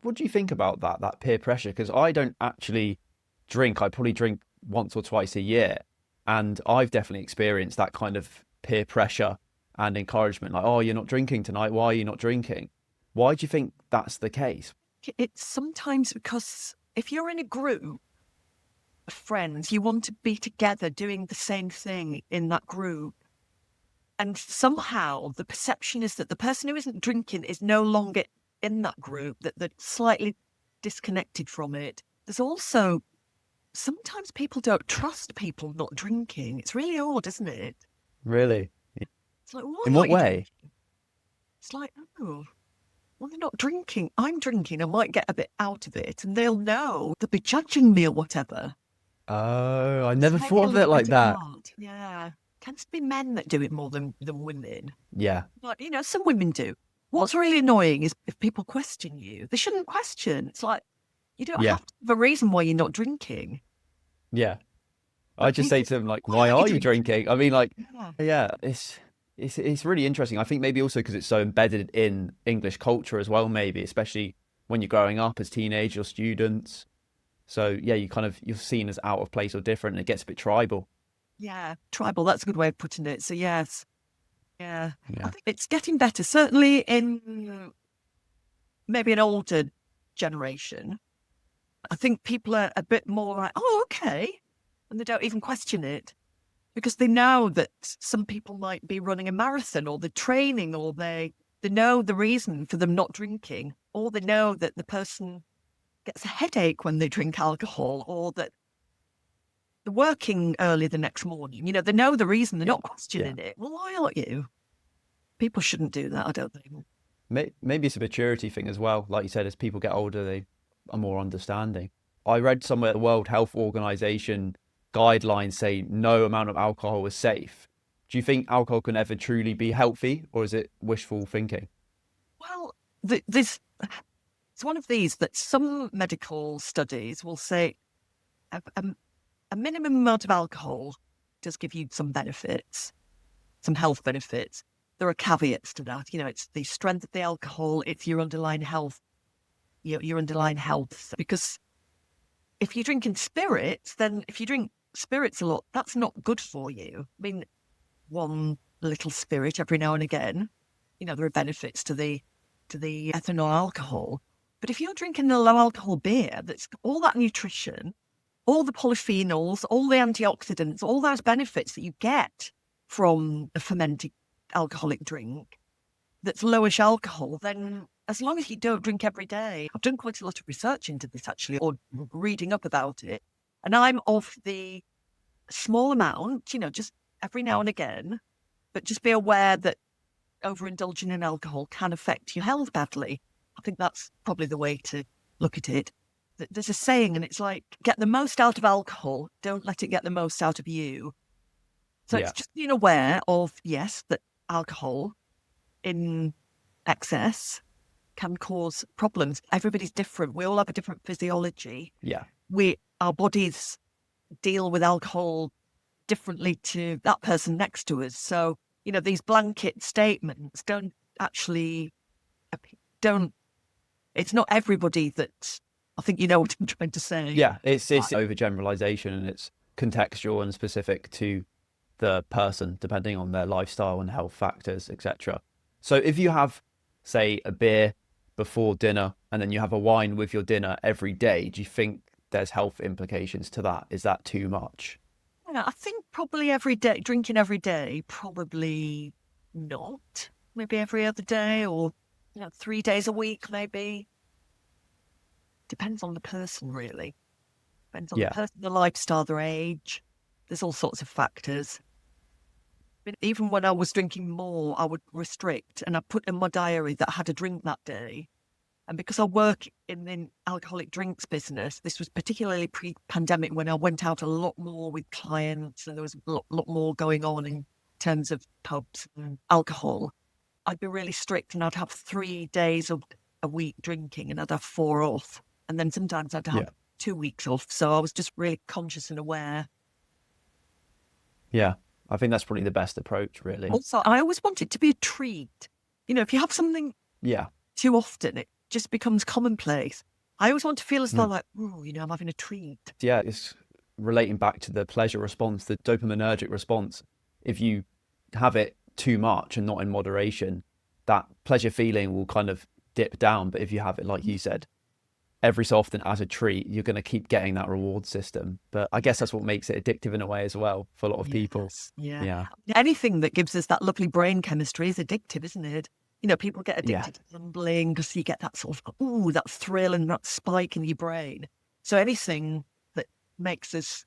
What do you think about that peer pressure? Because I don't actually drink. I probably drink once or twice a year, and I've definitely experienced that kind of peer pressure and encouragement. Like, oh, you're not drinking tonight. Why are you not drinking? Why do you think that's the case? It's sometimes because if you're in a group of friends, you want to be together doing the same thing in that group. And somehow the perception is that the person who isn't drinking is no longer in that group, that they're slightly disconnected from it. There's also sometimes people don't trust people not drinking. It's really odd, isn't it? Really? It's like, why In what aren't you way? drinking? It's like, oh, well, they're not drinking. I'm drinking. I might get a bit out of it and they'll know. They'll be judging me or whatever. Oh, I It's never maybe thought a of it little like bit that. odd. Yeah. Tends to be men that do it more than women. Yeah, But, some women do. What's really annoying is if people question you. They shouldn't question. It's like, you don't yeah, have to have a reason why you're not drinking. yeah. I But just say people, to them like, why "Why aren't you are you drinking? drinking?" I mean, like, Yeah. yeah, it's really interesting. I think maybe also because it's so embedded in English culture as well, maybe especially when you're growing up as teenagers or students. So yeah, you're seen as out of place or different, and it gets a bit tribal. Yeah. Tribal. That's a good way of putting it. So, yes. Yeah. I Yeah, think it's getting better, certainly in maybe an older generation. I think people are a bit more like, oh, okay. And they don't even question it because they know that some people might be running a marathon or they're training or they know the reason for them not drinking, or they know that the person gets a headache when they drink alcohol, or that they're working early the next morning. They know the reason, they're yeah, not yeah. questioning it. Well, why aren't you? People shouldn't do that, I don't think. Maybe it's a maturity thing as well. Like you said, as people get older, they are more understanding. I read somewhere the World Health Organization guidelines say no amount of alcohol is safe. Do you think alcohol can ever truly be healthy, or is it wishful thinking? Well, this it's one of these that some medical studies will say a, a, a minimum amount of alcohol does give you some benefits, some health benefits. There are caveats to that. It's the strength of the alcohol, it's your underlying health, your underlying health. Because if you're drinking spirits, then if you drink spirits a lot, that's not good for you. I mean, one little spirit every now and again, there are benefits to the ethanol alcohol. But if you're drinking a low alcohol beer that's got all that nutrition, all the polyphenols, all the antioxidants, all those benefits that you get from a fermented alcoholic drink that's lowish alcohol, then as long as you don't drink every day, I've done quite a lot of research into this actually, or reading up about it. And I'm of the small amount, just every now and again, but just be aware that overindulging in alcohol can affect your health badly. I think that's probably the way to look at it. There's a saying, and it's like, get the most out of alcohol, don't let it get the most out of you. So it's Yeah, just being aware of, yes, that alcohol in excess can cause problems. Everybody's different. We all have a different physiology. yeah, Our bodies deal with alcohol differently to that person next to us. So, these blanket statements actually don't, it's not everybody that, I think you know what I'm trying to say. yeah. It's overgeneralization and it's contextual and specific to the person depending on their lifestyle and health factors, etc. So if you have, say, a beer before dinner and then you have a wine with your dinner every day, do you think there's health implications to that? Is that too much? Yeah, I think probably every day, drinking every day, probably not. Maybe every other day or 3 days a week, maybe. Depends on the person, really. Depends on the Yeah, person, the lifestyle, their age. There's all sorts of factors. But even when I was drinking more, I would restrict and I put in my diary that I had a drink that day. And because I work in the alcoholic drinks business, this was particularly pre-pandemic when I went out a lot more with clients and there was a lot more going on in terms of pubs and alcohol. I'd be really strict and I'd have 3 days of a week drinking and I'd have 4 off. And then sometimes I'd have yeah, 2 weeks off. So I was just really conscious and aware. yeah. I think that's probably the best approach, really. Also, I always want it to be a treat. If you have something Yeah, too often, just becomes commonplace. I always want to feel as though like, oh, you know, I'm having a treat. Yeah, it's relating back to the pleasure response, the dopaminergic response. If you have it too much and not in moderation, that pleasure feeling will kind of dip down. But if you have it, like you said, every so often as a treat, you're going to keep getting that reward system. But I guess that's what makes it addictive in a way as well for a lot of people. Yeah. Yeah. Anything that gives us that lovely brain chemistry is addictive, isn't it? You know, people get Yeah. addicted to gambling because you get that sort of, ooh, that thrill and that spike in your brain. So anything that makes us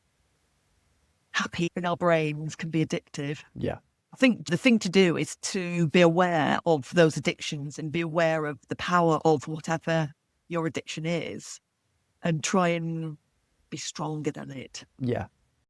happy in our brains can be addictive. Yeah. I think the thing to do is to be aware of those addictions and be aware of the power of whatever your addiction is and try and be stronger than it. Yeah.